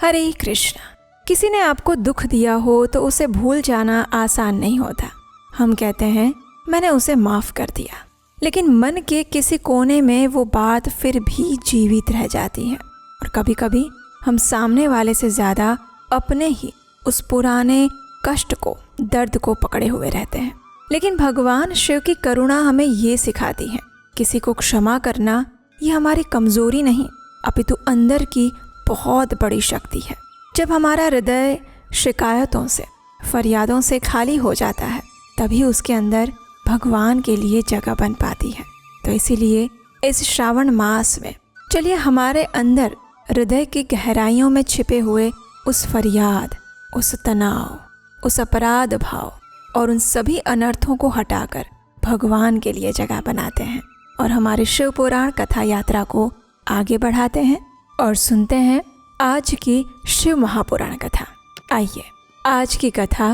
हरे कृष्णा। किसी ने आपको दुख दिया हो तो उसे भूल जाना आसान नहीं होता। हम कहते हैं मैंने उसे माफ़ कर दिया, लेकिन मन के किसी कोने में वो बात फिर भी जीवित रह जाती है और कभी कभी हम सामने वाले से ज़्यादा अपने ही उस पुराने कष्ट को, दर्द को पकड़े हुए रहते हैं। लेकिन भगवान शिव की करुणा हमें ये सिखाती है, किसी को क्षमा करना ये हमारी कमज़ोरी नहीं अपितु अंदर की बहुत बड़ी शक्ति है। जब हमारा हृदय शिकायतों से, फरियादों से खाली हो जाता है तभी उसके अंदर भगवान के लिए जगह बन पाती है। तो इसीलिए इस श्रावण मास में चलिए हमारे अंदर हृदय की गहराइयों में छिपे हुए उस फरियाद, उस तनाव, उस अपराध भाव और उन सभी अनर्थों को हटाकर भगवान के लिए जगह बनाते हैं और हमारे शिव पुराण कथा यात्रा को आगे बढ़ाते हैं और सुनते हैं आज की शिव महापुराण कथा। आइए आज की कथा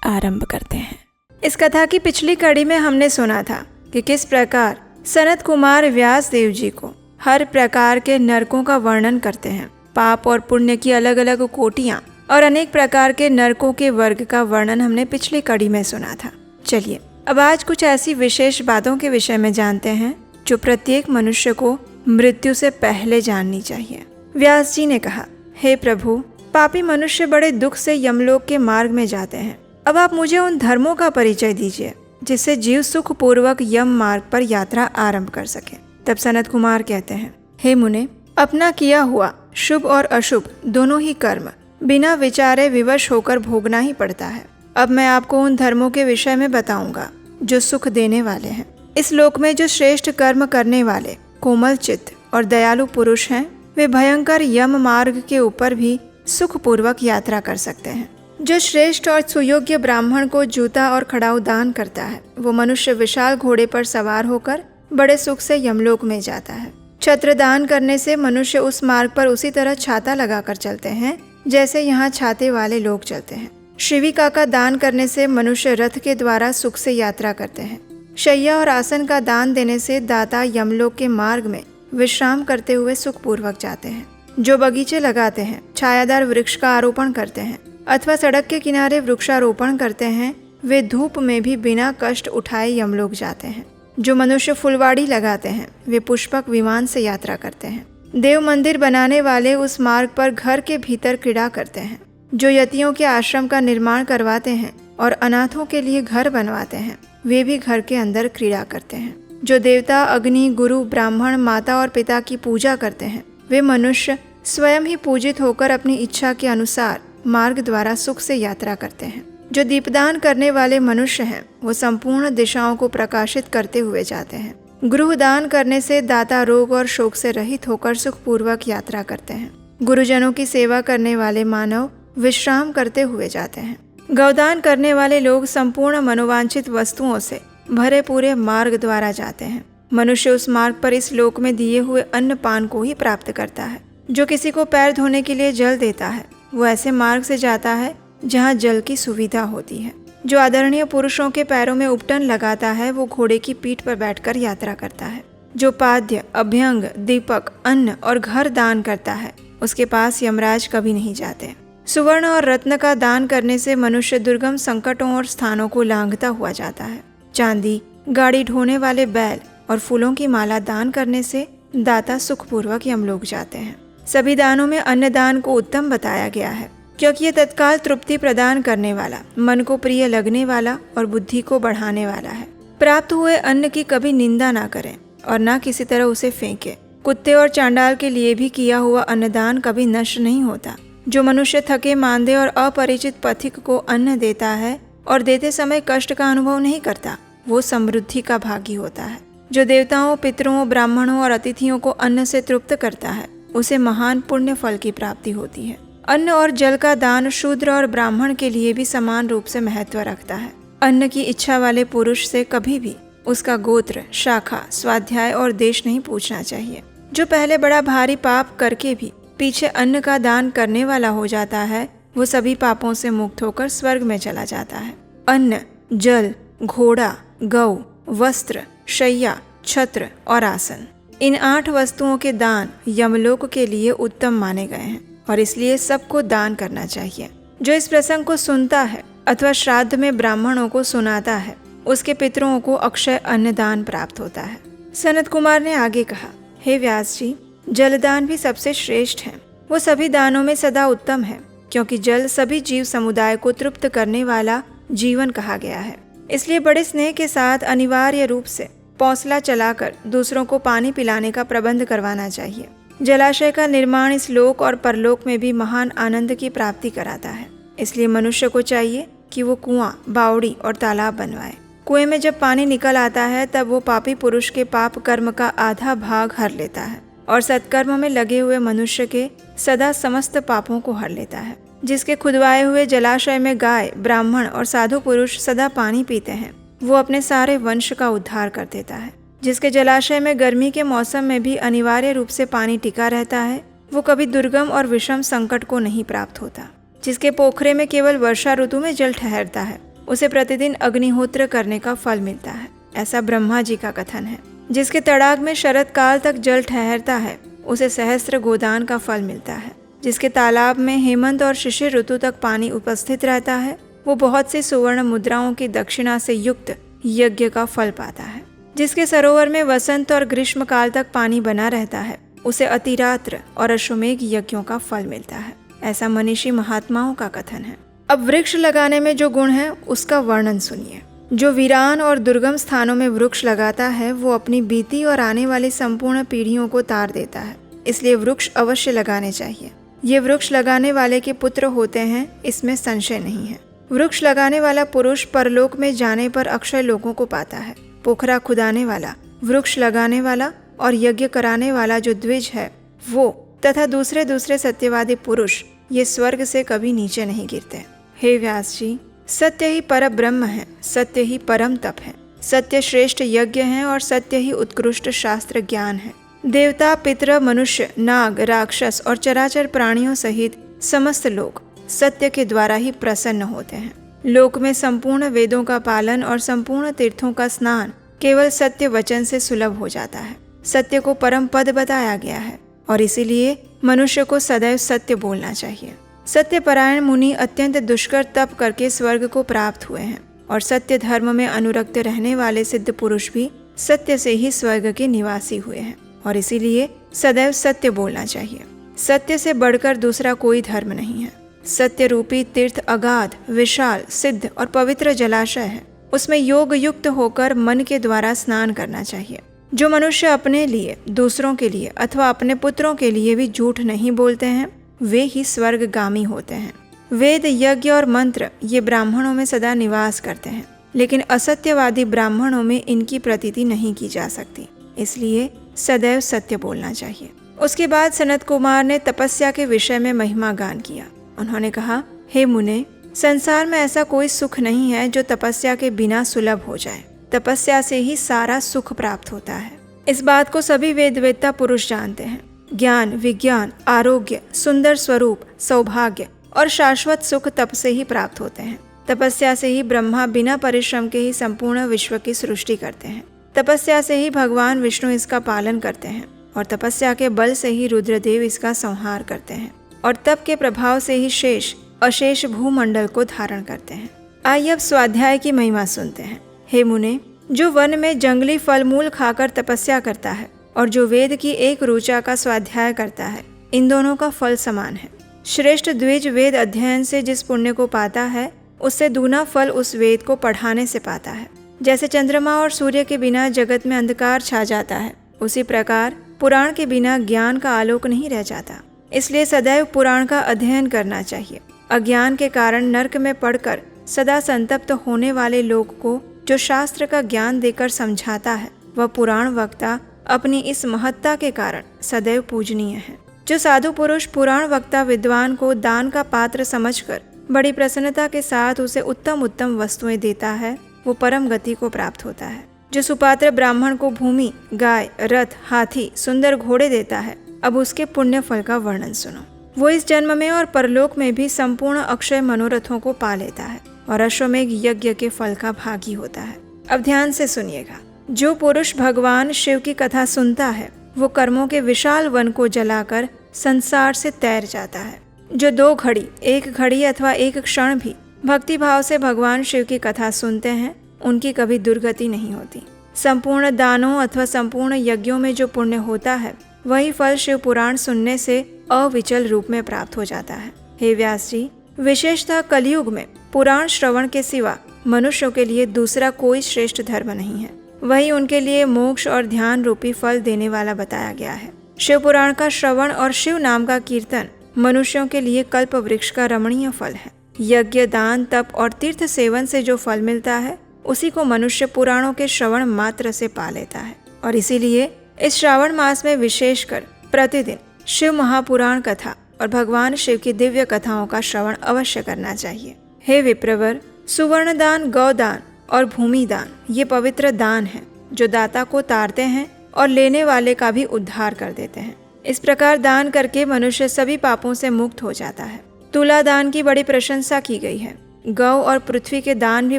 आरंभ करते हैं। इस कथा की पिछली कड़ी में हमने सुना था कि किस प्रकार सनत कुमार व्यास देव जी को हर प्रकार के नरकों का वर्णन करते हैं। पाप और पुण्य की अलग अलग कोटियां और अनेक प्रकार के नरकों के वर्ग का वर्णन हमने पिछली कड़ी में सुना था। चलिए अब आज कुछ ऐसी विशेष बातों के विषय में जानते हैं जो प्रत्येक मनुष्य को मृत्यु से पहले जाननी चाहिए। व्यास जी ने कहा, हे प्रभु, पापी मनुष्य बड़े दुख से यमलोक के मार्ग में जाते हैं। अब आप मुझे उन धर्मों का परिचय दीजिए जिससे जीव सुख पूर्वक यम मार्ग पर यात्रा आरंभ कर सके। तब सनत कुमार कहते हैं, हे मुने, अपना किया हुआ शुभ और अशुभ दोनों ही कर्म बिना विचारे विवश होकर भोगना ही पड़ता है। अब मैं आपको उन धर्मों के विषय में बताऊंगा जो सुख देने वाले हैं। इस लोक में जो श्रेष्ठ कर्म करने वाले कोमल चित्त और दयालु पुरुष हैं, वे भयंकर यम मार्ग के ऊपर भी सुख पूर्वक यात्रा कर सकते हैं। जो श्रेष्ठ और सुयोग्य ब्राह्मण को जूता और खड़ाऊ दान करता है, वो मनुष्य विशाल घोड़े पर सवार होकर बड़े सुख से यमलोक में जाता है। छत्र दान करने से मनुष्य उस मार्ग पर उसी तरह छाता लगाकर चलते हैं जैसे यहाँ छाते वाले लोग चलते हैं। शिविका का दान करने से मनुष्य रथ के द्वारा सुख से यात्रा करते हैं। शैया और आसन का दान देने से दाता यमलोक के मार्ग में विश्राम करते हुए सुखपूर्वक जाते हैं। जो बगीचे लगाते हैं, छायादार वृक्ष का आरोपण करते हैं अथवा सड़क के किनारे वृक्षारोपण करते हैं, वे धूप में भी बिना कष्ट उठाए यमलोक जाते हैं। जो मनुष्य फुलवाड़ी लगाते हैं, वे पुष्पक विमान से यात्रा करते हैं। देव मंदिर बनाने वाले उस मार्ग पर घर के भीतर क्रीड़ा करते हैं। जो यतियों के आश्रम का निर्माण करवाते हैं और अनाथों के लिए घर बनवाते हैं, वे भी घर के अंदर क्रीड़ा करते हैं। जो देवता, अग्नि, गुरु, ब्राह्मण, माता और पिता की पूजा करते हैं, वे मनुष्य स्वयं ही पूजित होकर अपनी इच्छा के अनुसार मार्ग द्वारा सुख से यात्रा करते हैं। जो दीपदान करने वाले मनुष्य हैं, वो संपूर्ण दिशाओं को प्रकाशित करते हुए जाते हैं। गृह दान करने से दाता रोग और शोक से रहित होकर सुखपूर्वक यात्रा करते हैं। गुरुजनों की सेवा करने वाले मानव विश्राम करते हुए जाते हैं। गौदान करने वाले लोग संपूर्ण मनोवांछित वस्तुओं से भरे पूरे मार्ग द्वारा जाते हैं। मनुष्य उस मार्ग पर इस लोक में दिए हुए अन्न पान को ही प्राप्त करता है। जो किसी को पैर धोने के लिए जल देता है, वो ऐसे मार्ग से जाता है जहाँ जल की सुविधा होती है। जो आदरणीय पुरुषों के पैरों में उपटन लगाता है, वो घोड़े की पीठ पर बैठकर यात्रा करता है। जो पाद्य, अभ्यंग, दीपक, अन्न और घर दान करता है, उसके पास यमराज कभी नहीं जाते। सुवर्ण और रत्न का दान करने से मनुष्य दुर्गम संकटों और स्थानों को लांघता हुआ जाता है। चांदी, गाड़ी ढोने वाले बैल और फूलों की माला दान करने से दाता सुखपूर्वक यमलोक जाते हैं। सभी दानों में अन्नदान को उत्तम बताया गया है, क्योंकि ये तत्काल तृप्ति प्रदान करने वाला, मन को प्रिय लगने वाला और बुद्धि को बढ़ाने वाला है। प्राप्त हुए अन्न की कभी निंदा ना करें और ना किसी तरह उसे फेंकें। कुत्ते और चांडाल के लिए भी किया हुआ अन्नदान कभी नष्ट नहीं होता। जो मनुष्य थके मांदे और अपरिचित पथिक को अन्न देता है और देते समय कष्ट का अनुभव नहीं करता, वो समृद्धि का भागी होता है। जो देवताओं, पितरों, ब्राह्मणों और अतिथियों को अन्न से तृप्त करता है, उसे महान पुण्य फल की प्राप्ति होती है। अन्न और जल का दान शूद्र और ब्राह्मण के लिए भी समान रूप से महत्व रखता है। अन्न की इच्छा वाले पुरुष से कभी भी उसका गोत्र, शाखा, स्वाध्याय और देश नहीं पूछना चाहिए। जो पहले बड़ा भारी पाप करके भी पीछे अन्न का दान करने वाला हो जाता है, वो सभी पापों से मुक्त होकर स्वर्ग में चला जाता है। अन्न, जल, घोड़ा, गौ, वस्त्र, शैया, छत्र और आसन, इन 8 वस्तुओं के दान यमलोक के लिए उत्तम माने गए हैं। और इसलिए सबको दान करना चाहिए। जो इस प्रसंग को सुनता है अथवा श्राद्ध में ब्राह्मणों को सुनाता है, उसके पितरों को अक्षय अन्नदान प्राप्त होता है। सनत कुमार ने आगे कहा, हे व्यास जी, जलदान भी सबसे श्रेष्ठ है। वो सभी दानों में सदा उत्तम है, क्योंकि जल सभी जीव समुदाय को तृप्त करने वाला जीवन कहा गया है। इसलिए बड़े स्नेह के साथ अनिवार्य रूप से पौंसला चलाकर दूसरों को पानी पिलाने का प्रबंध करवाना चाहिए। जलाशय का निर्माण इस लोक और परलोक में भी महान आनंद की प्राप्ति कराता है। इसलिए मनुष्य को चाहिए कि वो कुआं, बावड़ी और तालाब बनवाए। कुएं में जब पानी निकल आता है तब वो पापी पुरुष के पाप कर्म का आधा भाग हर लेता है और सत्कर्म में लगे हुए मनुष्य के सदा समस्त पापों को हर लेता है। जिसके खुदवाए हुए जलाशय में गाय, ब्राह्मण और साधु पुरुष सदा पानी पीते हैं, वो अपने सारे वंश का उद्धार कर देता है। जिसके जलाशय में गर्मी के मौसम में भी अनिवार्य रूप से पानी टिका रहता है, वो कभी दुर्गम और विषम संकट को नहीं प्राप्त होता। जिसके पोखरे में केवल वर्षा ऋतु में जल ठहरता है, उसे प्रतिदिन अग्निहोत्र करने का फल मिलता है, ऐसा ब्रह्मा जी का कथन है। जिसके तड़ाग में शरद काल तक जल ठहरता है, उसे सहस्त्र गोदान का फल मिलता है। जिसके तालाब में हेमंत और शिशिर ऋतु तक पानी उपस्थित रहता है, वो बहुत सी सुवर्ण मुद्राओं की दक्षिणा से युक्त यज्ञ का फल पाता है। जिसके सरोवर में वसंत और ग्रीष्म काल तक पानी बना रहता है, उसे अतिरात्र और अश्वमेघ यज्ञों का फल मिलता है, ऐसा मनीषी महात्माओं का कथन है। अब वृक्ष लगाने में जो गुण है उसका वर्णन सुनिए। जो वीरान और दुर्गम स्थानों में वृक्ष लगाता है, वो अपनी बीती और आने वाली संपूर्ण पीढ़ियों को तार देता है। इसलिए वृक्ष अवश्य लगाने चाहिए। ये वृक्ष लगाने वाले के पुत्र होते हैं, इसमें संशय नहीं है। वृक्ष लगाने वाला पुरुष परलोक में जाने पर अक्षय लोगों को पाता है। पोखरा खुदाने वाला, वृक्ष लगाने वाला और यज्ञ कराने वाला जो द्विज है, वो तथा दूसरे सत्यवादी पुरुष ये स्वर्ग से कभी नीचे नहीं गिरते। हे व्यास जी, सत्य ही पर ब्रह्म है, सत्य ही परम तप है, सत्य श्रेष्ठ यज्ञ है और सत्य ही उत्कृष्ट शास्त्र ज्ञान है। देवता, पितर, मनुष्य, नाग, राक्षस और चराचर प्राणियों सहित समस्त लोग सत्य के द्वारा ही प्रसन्न होते हैं। लोक में संपूर्ण वेदों का पालन और संपूर्ण तीर्थों का स्नान केवल सत्य वचन से सुलभ हो जाता है। सत्य को परम पद बताया गया है और इसीलिए मनुष्य को सदैव सत्य बोलना चाहिए। सत्यपरायण मुनि अत्यंत दुष्कर तप करके स्वर्ग को प्राप्त हुए हैं और सत्य धर्म में अनुरक्त रहने वाले सिद्ध पुरुष भी सत्य से ही स्वर्ग के निवासी हुए हैं और इसीलिए सदैव सत्य बोलना चाहिए। सत्य से बढ़कर दूसरा कोई धर्म नहीं है। सत्य रूपी तीर्थ अगाध, विशाल, सिद्ध और पवित्र जलाशय है। उसमें योग युक्त होकर मन के द्वारा स्नान करना चाहिए। जो मनुष्य अपने लिए, दूसरों के लिए अथवा अपने पुत्रों के लिए भी झूठ नहीं बोलते हैं, वे ही स्वर्गगामी होते हैं। वेद, यज्ञ और मंत्र ये ब्राह्मणों में सदा निवास करते हैं, लेकिन असत्यवादी ब्राह्मणों में इनकी प्रतीति नहीं की जा सकती। इसलिए सदैव सत्य बोलना चाहिए। उसके बाद सनत कुमार ने तपस्या के विषय में महिमा गान किया। उन्होंने कहा, हे मुने, संसार में ऐसा कोई सुख नहीं है जो तपस्या के बिना सुलभ हो जाए। तपस्या से ही सारा सुख प्राप्त होता है। इस बात को सभी वेदवेत्ता पुरुष जानते हैं। ज्ञान, विज्ञान, आरोग्य, सुंदर स्वरूप, सौभाग्य और शाश्वत सुख तप से ही प्राप्त होते हैं। तपस्या से ही ब्रह्मा बिना परिश्रम के ही संपूर्ण विश्व की सृष्टि करते हैं। तपस्या से ही भगवान विष्णु इसका पालन करते हैं और तपस्या के बल से ही रुद्रदेव इसका संहार करते हैं और तप के प्रभाव से ही शेष अशेष भूमंडल को धारण करते हैं। आइए अब स्वाध्याय की महिमा सुनते हैं। हे मुने, जो वन में जंगली फल मूल खाकर तपस्या करता है और जो वेद की एक ऋचा का स्वाध्याय करता है, इन दोनों का फल समान है। श्रेष्ठ द्विज वेद अध्ययन से जिस पुण्य को पाता है, उससे दूना फल उस वेद को पढ़ाने से पाता है। जैसे चंद्रमा और सूर्य के बिना जगत में अंधकार छा जाता है, उसी प्रकार पुराण के बिना ज्ञान का आलोक नहीं रह जाता। इसलिए सदैव पुराण का अध्ययन करना चाहिए। अज्ञान के कारण नरक में पड़कर सदा संतप्त होने वाले लोग को जो शास्त्र का ज्ञान देकर समझाता है, वह पुराण वक्ता अपनी इस महत्ता के कारण सदैव पूजनीय है। जो साधु पुरुष पुराण वक्ता विद्वान को दान का पात्र समझकर बड़ी प्रसन्नता के साथ उसे उत्तम उत्तम वस्तुएं देता है, वो परम गति को प्राप्त होता है। जो सुपात्र ब्राह्मण को भूमि, गाय, रथ, हाथी, सुंदर घोड़े देता है, अब उसके पुण्य फल का वर्णन सुनो। वो इस जन्म में और परलोक में भी संपूर्ण अक्षय मनोरथों को पा लेता है और अश्वमेघ यज्ञ के फल का भागी होता है। अब ध्यान से सुनिएगा। जो पुरुष भगवान शिव की कथा सुनता है, वो कर्मों के विशाल वन को जलाकर संसार से तैर जाता है। जो 2 घड़ी, 1 घड़ी अथवा 1 क्षण भी भक्ति भाव से भगवान शिव की कथा सुनते हैं, उनकी कभी दुर्गति नहीं होती। संपूर्ण दानों अथवा संपूर्ण यज्ञों में जो पुण्य होता है, वही फल शिव पुराण सुनने से अविचल रूप में प्राप्त हो जाता है। हे व्यास जी, विशेषतः कलयुग में पुराण श्रवण के सिवा मनुष्यों के लिए दूसरा कोई श्रेष्ठ धर्म नहीं है। वही उनके लिए मोक्ष और ध्यान रूपी फल देने वाला बताया गया है। शिव पुराण का श्रवण और शिव नाम का कीर्तन मनुष्यों के लिए कल्प वृक्ष का रमणीय फल है। यज्ञ, दान, तप और तीर्थ सेवन से जो फल मिलता है, उसी को मनुष्य पुराणों के श्रवण मात्र से पा लेता है। और इसीलिए इस श्रावण मास में विशेषकर प्रतिदिन शिव महापुराण कथा और भगवान शिव की दिव्य कथाओं का श्रवण अवश्य करना चाहिए। हे विप्रवर, सुवर्ण दान, गौदान और भूमि दान ये पवित्र दान हैं, जो दाता को तारते हैं और लेने वाले का भी उद्धार कर देते हैं। इस प्रकार दान करके मनुष्य सभी पापों से मुक्त हो जाता है। तुला दान की बड़ी प्रशंसा की गई है। गौ और पृथ्वी के दान भी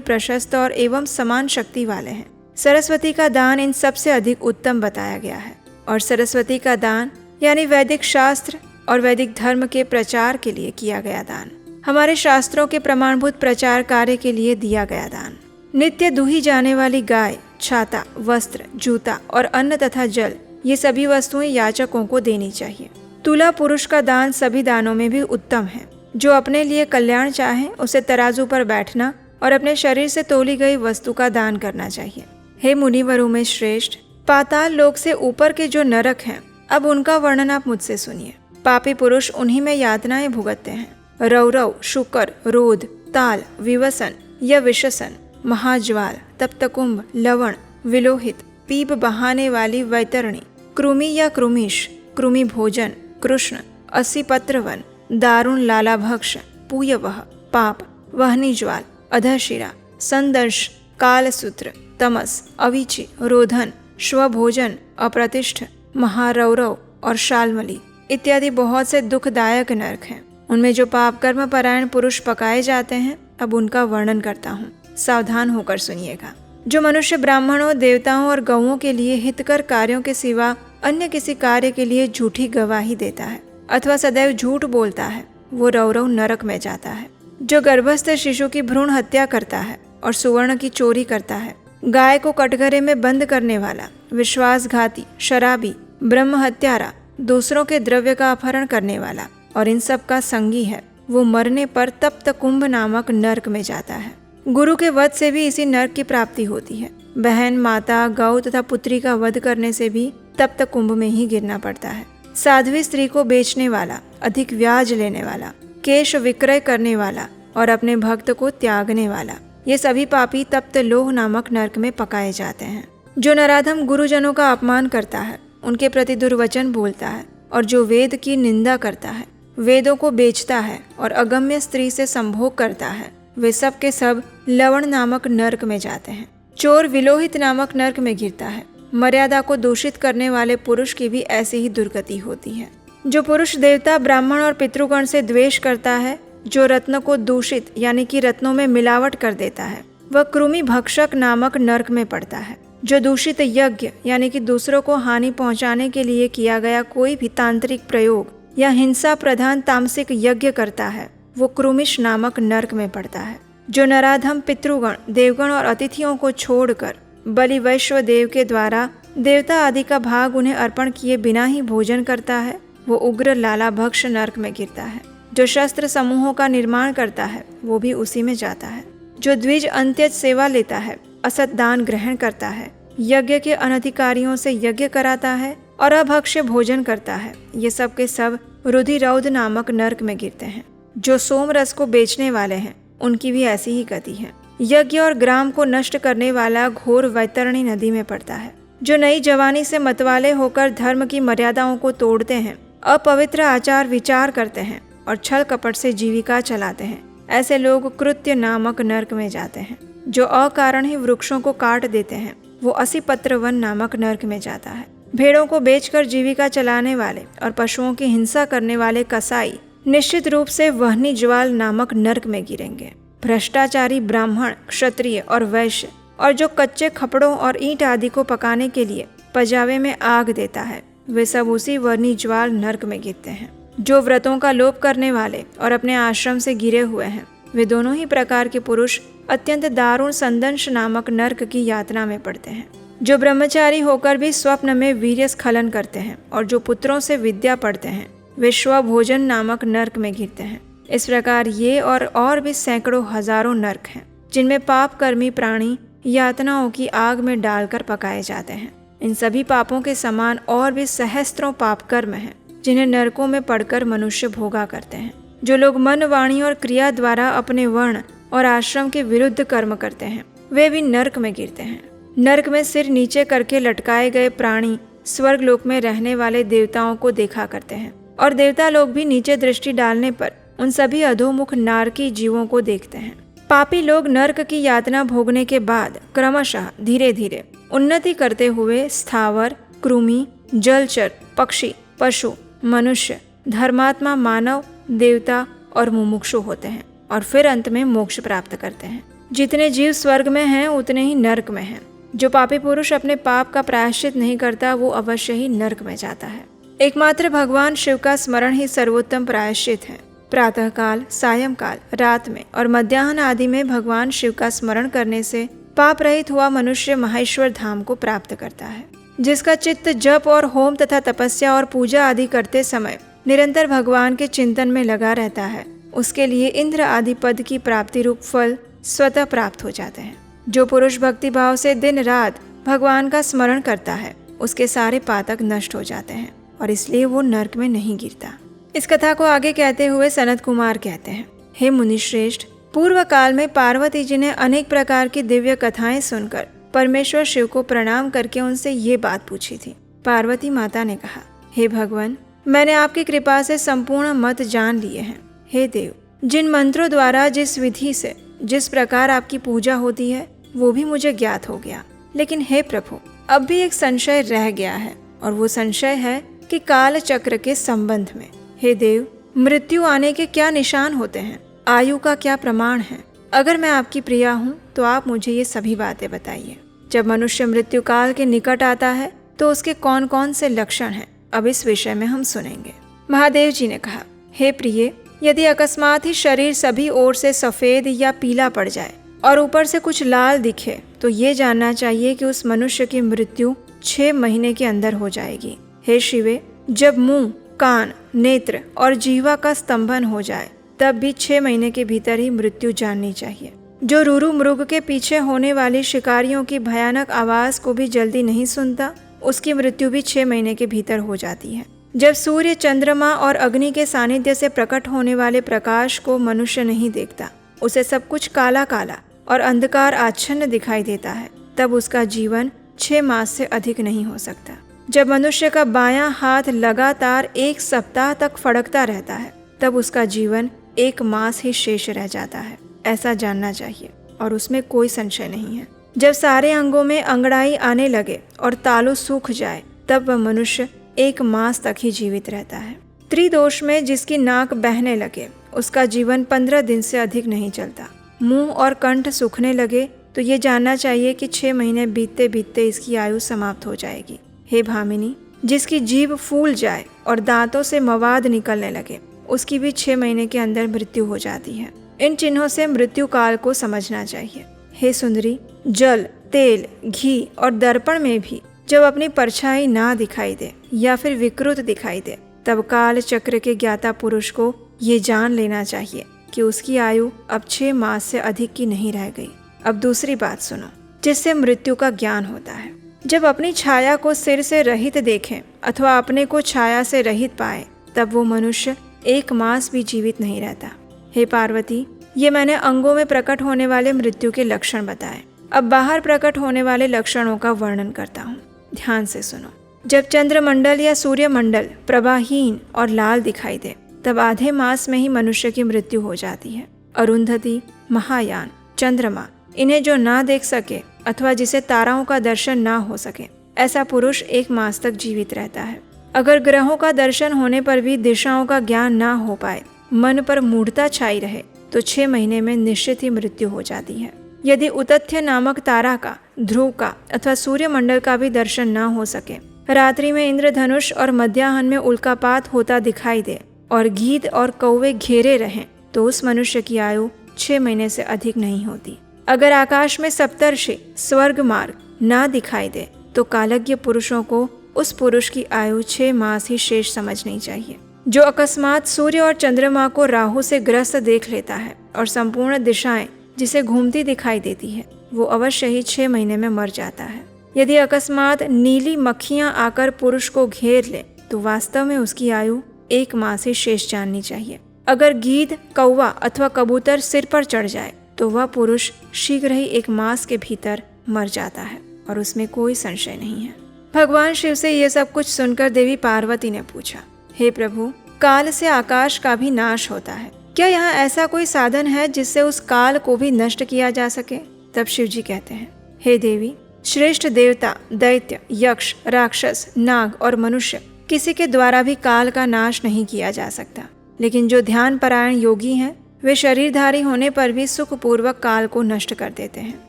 प्रशस्त और एवं समान शक्ति वाले हैं। सरस्वती का दान इन सबसे अधिक उत्तम बताया गया है। और सरस्वती का दान यानी वैदिक शास्त्र और वैदिक धर्म के प्रचार के लिए किया गया दान, हमारे शास्त्रों के प्रमाणभूत प्रचार कार्य के लिए दिया गया दान। नित्य दुही जाने वाली गाय, छाता, वस्त्र, जूता और अन्न तथा जल, ये सभी वस्तुएं याचकों को देनी चाहिए। तुला पुरुष का दान सभी दानों में भी उत्तम है। जो अपने लिए कल्याण चाहे, उसे तराजू पर बैठना और अपने शरीर से तोली गई वस्तु का दान करना चाहिए। हे मुनिवरों में श्रेष्ठ, पाताल लोक से ऊपर के जो नरक हैं, अब उनका वर्णन आप मुझसे सुनिए। पापी पुरुष उन्हीं में यातनाएं भुगतते हैं। रौरव, शुकर, रोध, ताल, विवसन या विशसन, महाज्वाल, तप्तकुंभ, लवण, विलोहित, पीप बहाने वाली वैतरणी, कृमि या कृमिश, कृमि भोजन, कृष्ण, अस्सी पत्रवन, दारुण लालाभक्ष, पूयवह, पाप, वहनी ज्वाल, अधशिरा, संदर्श, कालसूत्र, तमस, अविचि, रोधन, श्वभोजन, अप्रतिष्ठ, महारौरव और शालमली इत्यादि बहुत से दुखदायक नरक हैं। उनमें जो पाप कर्म परायण पुरुष पकाए जाते हैं, अब उनका वर्णन करता हूँ, सावधान होकर सुनिएगा। जो मनुष्य ब्राह्मणों, देवताओं और गौओं के लिए हितकर कार्यों के सिवा अन्य किसी कार्य के लिए झूठी गवाही देता है अथवा सदैव झूठ बोलता है, वो रौरव नरक में जाता है। जो गर्भस्थ शिशु की भ्रूण हत्या करता है और सुवर्ण की चोरी करता है, गाय को कटघरे में बंद करने वाला, विश्वासघाती, शराबी, ब्रह्म हत्यारा, दूसरों के द्रव्य का अपहरण करने वाला और इन सब का संगी है, वो मरने पर तप्त कुंभ नामक नरक में जाता है। गुरु के वध से भी इसी नरक की प्राप्ति होती है। बहन, माता, गौ तथा पुत्री का वध करने से भी तप्त कुंभ में ही गिरना पड़ता है। साध्वी स्त्री को बेचने वाला, अधिक ब्याज लेने वाला, केश विक्रय करने वाला और अपने भक्त को त्यागने वाला, ये सभी पापी तप्त लोह नामक नरक में पकाए जाते हैं। जो नराधम गुरुजनों का अपमान करता है, उनके प्रति दुर्वचन बोलता है और जो वेद की निंदा करता है, वेदों को बेचता है और अगम्य स्त्री से संभोग करता है, वे सब के सब लवण नामक नरक में जाते हैं। चोर विलोहित नामक नरक में गिरता है। मर्यादा को दूषित करने वाले पुरुष की भी ऐसी ही दुर्गति होती है। जो पुरुष देवता, ब्राह्मण और पितृगण से द्वेष करता है, जो रत्न को दूषित यानी कि रत्नों में मिलावट कर देता है, वह कृमि भक्षक नामक नरक में पड़ता है। जो दूषित यज्ञ यानी कि दूसरों को हानि पहुंचाने के लिए किया गया कोई भी तांत्रिक प्रयोग या हिंसा प्रधान तामसिक यज्ञ करता है, वो कृमिश नामक नरक में पड़ता है। जो नराधम पितृगण, देवगण और अतिथियों को छोड़कर बलि वैश्व देव के द्वारा देवता आदि का भाग उन्हें अर्पण किए बिना ही भोजन करता है, वो उग्र लालाभक्ष नरक में गिरता है। जो शस्त्र समूहों का निर्माण करता है, वो भी उसी में जाता है। जो द्विज अंत्यज सेवा लेता है, असत दान ग्रहण करता है, यज्ञ के अनधिकारियों से यज्ञ कराता है और अभक्ष्य भोजन करता है, ये सब के सब रुधिरौध नामक नरक में गिरते हैं। जो सोम रस को बेचने वाले हैं, उनकी भी ऐसी ही गति है। यज्ञ और ग्राम को नष्ट करने वाला घोर वैतरणी नदी में पड़ता है। जो नई जवानी से मतवाले होकर धर्म की मर्यादाओं को तोड़ते हैं, अपवित्र आचार विचार करते हैं और छल कपट से जीविका चलाते हैं, ऐसे लोग कृत्य नामक नरक में जाते हैं। जो अकारण ही वृक्षों को काट देते हैं, वो असीपत्रवन नामक नरक में जाता है। भेड़ों को बेचकर जीविका चलाने वाले और पशुओं की हिंसा करने वाले कसाई निश्चित रूप से वहनी ज्वाल नामक नरक में गिरेंगे। भ्रष्टाचारी ब्राह्मण, क्षत्रिय और वैश्य और जो कच्चे खपड़ों और ईंट आदि को पकाने के लिए पजावे में आग देता है, वे सब उसी वर्णी ज्वाल नर्क में गिरते हैं। जो व्रतों का लोप करने वाले और अपने आश्रम से गिरे हुए हैं, वे दोनों ही प्रकार के पुरुष अत्यंत दारुण संदंश नामक नर्क की यातना में पड़ते हैं। जो ब्रह्मचारी होकर भी स्वप्न में वीर्य स्खलन करते हैं और जो पुत्रों से विद्या पढ़ते हैं, वे स्वभोजन नामक नर्क में गिरते हैं। इस प्रकार ये और भी सैकड़ों हजारों नर्क हैं, जिनमें पाप कर्मी प्राणी यातनाओं की आग में डालकर पकाए जाते हैं। इन सभी पापों के समान और भी सहस्त्रों पाप कर्म हैं, जिन्हें नरकों में पड़कर मनुष्य भोगा करते हैं। जो लोग मन, वाणी और क्रिया द्वारा अपने वर्ण और आश्रम के विरुद्ध कर्म करते हैं, वे भी नरक में गिरते हैं। नरक में सिर नीचे करके लटकाए गए प्राणी स्वर्गलोक में रहने वाले देवताओं को देखा करते हैं, और देवता लोग भी नीचे दृष्टि डालने पर उन सभी अधोमुख नारकी जीवों को देखते हैं। पापी लोग नरक की यातना भोगने के बाद क्रमशः धीरे धीरे उन्नति करते हुए स्थावर, कृमि, जलचर, पक्षी, पशु, मनुष्य, धर्मात्मा, मानव, देवता और मुमुक्षु होते हैं, और फिर अंत में मोक्ष प्राप्त करते हैं। जितने जीव स्वर्ग में हैं, उतने ही नरक में हैं। जो पापी पुरुष अपने पाप का प्रायश्चित नहीं करता, वो अवश्य ही नरक में जाता है। एकमात्र भगवान शिव का स्मरण ही सर्वोत्तम प्रायश्चित है। प्रातःकाल, सायंकाल, रात में और मध्याह्न आदि में भगवान शिव का स्मरण करने से पाप रहित हुआ मनुष्य महेश्वर धाम को प्राप्त करता है। जिसका चित्त जप और होम तथा तपस्या और पूजा आदि करते समय निरंतर भगवान के चिंतन में लगा रहता है, उसके लिए इंद्र आदि पद की प्राप्ति रूप फल स्वतः प्राप्त हो जाते हैं। जो पुरुष भक्ति भाव से दिन रात भगवान का स्मरण करता है, उसके सारे पातक नष्ट हो जाते हैं, और इसलिए वो नरक में नहीं गिरता। इस कथा को आगे कहते हुए सनत कुमार कहते हैं, हे मुनिश्रेष्ठ, पूर्व काल में पार्वती जी ने अनेक प्रकार की दिव्य कथाएं सुनकर परमेश्वर शिव को प्रणाम करके उनसे ये बात पूछी थी। पार्वती माता ने कहा, हे भगवान, मैंने आपकी कृपा से संपूर्ण मत जान लिए हैं। हे देव, जिन मंत्रों द्वारा जिस विधि से जिस प्रकार आपकी पूजा होती है, वो भी मुझे ज्ञात हो गया। लेकिन हे प्रभु, अब भी एक संशय रह गया है, और वो संशय है कि काल चक्र के संबंध में। हे देव, मृत्यु आने के क्या निशान होते हैं? आयु का क्या प्रमाण है? अगर मैं आपकी प्रिया हूँ तो आप मुझे ये सभी बातें बताइए। जब मनुष्य मृत्यु काल के निकट आता है तो उसके कौन कौन से लक्षण हैं, अब इस विषय में हम सुनेंगे। महादेव जी ने कहा, हे प्रिय, यदि अकस्मात ही शरीर सभी ओर से सफेद या पीला पड़ जाए और ऊपर से कुछ लाल दिखे, तो ये जानना चाहिए कि उस मनुष्य की मृत्यु 6 महीने के अंदर हो जाएगी। हे शिवे, जब मुंह, कान, नेत्र और जीवा का स्तंभन हो जाए, तब भी 6 महीने के भीतर ही मृत्यु जाननी चाहिए। जो रूरू मृग के पीछे होने वाली शिकारियों की भयानक आवाज को भी जल्दी नहीं सुनता, उसकी मृत्यु भी 6 महीने के भीतर हो जाती है। जब सूर्य, चंद्रमा और अग्नि के सानिध्य से प्रकट होने वाले प्रकाश को मनुष्य नहीं देखता, उसे सब कुछ काला काला और अंधकार आच्छन्न दिखाई देता है, तब उसका जीवन 6 मास से अधिक नहीं हो सकता। जब मनुष्य का बायां हाथ लगातार 1 सप्ताह तक फड़कता रहता है, तब उसका जीवन 1 मास ही शेष रह जाता है, ऐसा जानना चाहिए, और उसमें कोई संशय नहीं है। जब सारे अंगों में अंगड़ाई आने लगे और तालु सूख जाए, तब वह मनुष्य 1 मास तक ही जीवित रहता है। त्रिदोष में जिसकी नाक बहने लगे, उसका जीवन 15 दिन से अधिक नहीं चलता। मुंह और कंठ सूखने लगे तो ये जानना चाहिए कि 6 महीने बीतते बीतते इसकी आयु समाप्त हो जाएगी। हे भामिनी, जिसकी जीभ फूल जाए और दांतों से मवाद निकलने लगे, उसकी भी 6 महीने के अंदर मृत्यु हो जाती है। इन चिन्हों से मृत्यु काल को समझना चाहिए। हे सुंदरी, जल, तेल, घी और दर्पण में भी जब अपनी परछाई ना दिखाई दे या फिर विकृत दिखाई दे, तब काल चक्र के ज्ञाता पुरुष को ये जान लेना चाहिए कि उसकी आयु अब 6 मास से अधिक की नहीं रह गई। अब दूसरी बात सुनो, जिससे मृत्यु का ज्ञान होता है। जब अपनी छाया को सिर से रहित देखें अथवा अपने को छाया से रहित पाए, तब वो मनुष्य 1 मास भी जीवित नहीं रहता। हे पार्वती, ये मैंने अंगों में प्रकट होने वाले मृत्यु के लक्षण बताए। अब बाहर प्रकट होने वाले लक्षणों का वर्णन करता हूँ, ध्यान से सुनो। जब चंद्रमंडल या सूर्यमंडल प्रभाहीन और लाल दिखाई दे, तब आधे मास में ही मनुष्य की मृत्यु हो जाती है। अरुंधति, महायान, चंद्रमा, इन्हें जो ना देख सके अथवा जिसे ताराओं का दर्शन ना हो सके, ऐसा पुरुष 1 मास तक जीवित रहता है। अगर ग्रहों का दर्शन होने पर भी दिशाओं का ज्ञान ना हो पाए, मन पर मूढ़ता छाई रहे, तो 6 महीने में निश्चित ही मृत्यु हो जाती है। यदि उतथ्य नामक तारा का, ध्रुव का अथवा सूर्यमंडल का भी दर्शन ना हो सके, रात्रि में इंद्रधनुष और मध्याह्न में उल्कापात होता दिखाई दे और गीद और कौवे घेरे रहें तो उस मनुष्य की आयु 6 महीने से अधिक नहीं होती। अगर आकाश में सप्तर्षि स्वर्ग मार्ग ना दिखाई दे तो कालज्ञ पुरुषों को उस पुरुष की आयु 6 मास ही शेष समझनी चाहिए। जो अकस्मात सूर्य और चंद्रमा को राहु से ग्रस्त देख लेता है और संपूर्ण दिशाएं जिसे घूमती दिखाई देती है, वो अवश्य ही 6 महीने में मर जाता है। यदि अकस्मात नीली मक्खियां आकर पुरुष को घेर ले तो वास्तव में उसकी आयु 1 मास ही शेष जाननी चाहिए। अगर गीद, कौवा अथवा कबूतर सिर पर चढ़ जाए तो वह पुरुष शीघ्र ही 1 मास के भीतर मर जाता है और उसमें कोई संशय नहीं है। भगवान शिव से यह सब कुछ सुनकर देवी पार्वती ने पूछा, हे प्रभु, काल से आकाश का भी नाश होता है, क्या यहाँ ऐसा कोई साधन है जिससे उस काल को भी नष्ट किया जा सके? तब शिव जी कहते हैं, हे देवी, श्रेष्ठ देवता, दैत्य, यक्ष, राक्षस, नाग और मनुष्य किसी के द्वारा भी काल का नाश नहीं किया जा सकता, लेकिन जो ध्यान परायण योगी हैं वे शरीरधारी होने पर भी सुखपूर्वक काल को नष्ट कर देते हैं।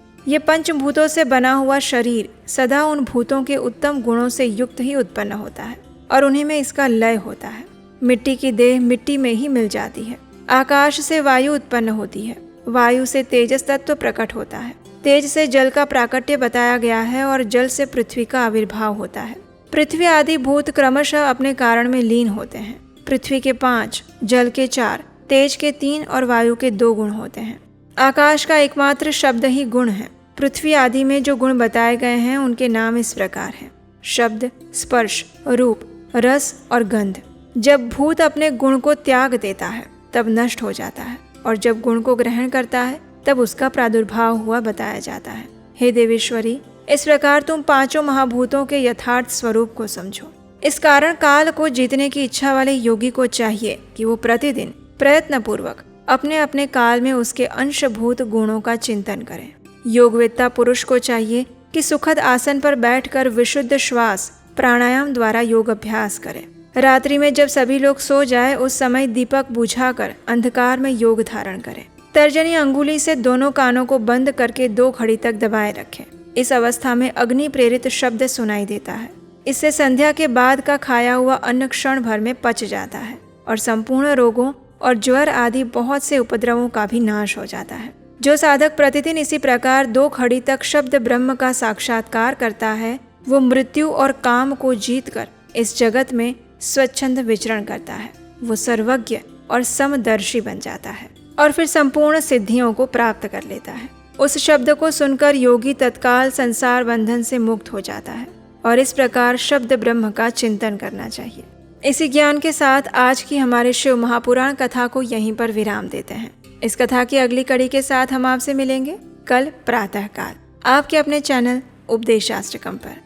ये पंचभूतों से बना हुआ शरीर सदा उन भूतों के उत्तम गुणों से युक्त ही उत्पन्न होता है और उन्हीं में इसका लय होता है। मिट्टी की देह मिट्टी में ही मिल जाती है। आकाश से वायु उत्पन्न होती है, वायु से तेजस तत्व प्रकट होता है, तेज से जल का प्राकट्य बताया गया है और जल से पृथ्वी का आविर्भाव होता है। पृथ्वी आदि भूत क्रमशः अपने कारण में लीन होते हैं। पृथ्वी के 5, जल के 4, तेज के 3 और वायु के 2 गुण होते हैं। आकाश का एकमात्र शब्द ही गुण है। पृथ्वी आदि में जो गुण बताए गए हैं उनके नाम इस प्रकार हैं: शब्द, स्पर्श, रूप, रस और गंध। जब भूत अपने गुण को त्याग देता है तब नष्ट हो जाता है और जब गुण को ग्रहण करता है तब उसका प्रादुर्भाव हुआ बताया जाता है। हे देवेश्वरी, इस प्रकार तुम 5 महाभूतों के यथार्थ स्वरूप को समझो। इस कारण काल को जीतने की इच्छा वाले योगी को चाहिए कि वो प्रतिदिन प्रयत्न पूर्वक अपने अपने काल में उसके अंशभूत गुणों का चिंतन करें। योगवेत्ता पुरुष को चाहिए कि सुखद आसन पर बैठकर विशुद्ध श्वास प्राणायाम द्वारा योग अभ्यास करें। रात्रि में जब सभी लोग सो जाए उस समय दीपक बुझाकर अंधकार में योग धारण करें। तर्जनी अंगुली से दोनों कानों को बंद करके 2 घड़ी तक दबाए रखें। इस अवस्था में अग्नि प्रेरित शब्द सुनाई देता है। इससे संध्या के बाद का खाया हुआ अन्न क्षण भर में पच जाता है और संपूर्ण रोगों और ज्वर आदि बहुत से उपद्रवों का भी नाश हो जाता है। जो साधक प्रतिदिन इसी प्रकार 2 घड़ी तक शब्द ब्रह्म का साक्षात्कार करता है वो मृत्यु और काम को जीतकर इस जगत में स्वच्छंद विचरण करता है। वो सर्वज्ञ और समदर्शी बन जाता है और फिर संपूर्ण सिद्धियों को प्राप्त कर लेता है। उस शब्द को सुनकर योगी तत्काल संसार बंधन से मुक्त हो जाता है और इस प्रकार शब्द ब्रह्म का चिंतन करना चाहिए। इसी ज्ञान के साथ आज की हमारे शिव महापुराण कथा को यहीं पर विराम देते हैं। इस कथा की अगली कड़ी के साथ हम आपसे मिलेंगे कल प्रातःकाल आपके अपने चैनल उपदेशाष्टकम पर।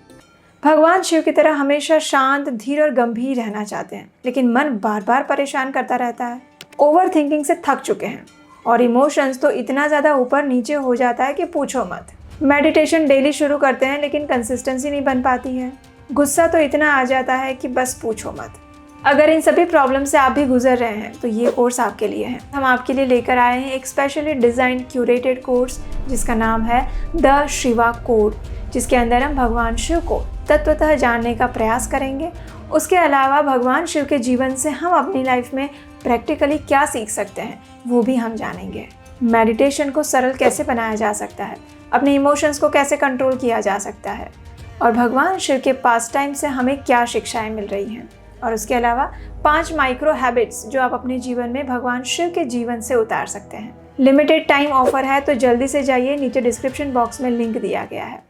भगवान शिव की तरह हमेशा शांत, धीर और गंभीर रहना चाहते हैं, लेकिन मन बार बार परेशान करता रहता है। ओवर थिंकिंग से थक चुके हैं और इमोशंस तो इतना ज़्यादा ऊपर नीचे हो जाता है कि पूछो मत। मेडिटेशन डेली शुरू करते हैं लेकिन कंसिस्टेंसी नहीं बन पाती है। गुस्सा तो इतना आ जाता है कि बस पूछो मत। अगर इन सभी प्रॉब्लम से आप भी गुजर रहे हैं तो ये कोर्स आपके लिए है। हम आपके लिए लेकर आए हैं एक स्पेशली डिज़ाइन क्यूरेटेड कोर्स जिसका नाम है द शिवा कोड, जिसके अंदर हम भगवान शिव को तत्वतः जानने का प्रयास करेंगे। उसके अलावा भगवान शिव के जीवन से हम अपनी लाइफ में प्रैक्टिकली क्या सीख सकते हैं वो भी हम जानेंगे। मेडिटेशन को सरल कैसे बनाया जा सकता है, अपने इमोशंस को कैसे कंट्रोल किया जा सकता है और भगवान शिव के पास टाइम से हमें क्या शिक्षाएं मिल रही हैं। और उसके अलावा 5 माइक्रो हैबिट्स जो आप अपने जीवन में भगवान शिव के जीवन से उतार सकते हैं। लिमिटेड टाइम ऑफर है तो जल्दी से जाइए, नीचे डिस्क्रिप्शन बॉक्स में लिंक दिया गया है।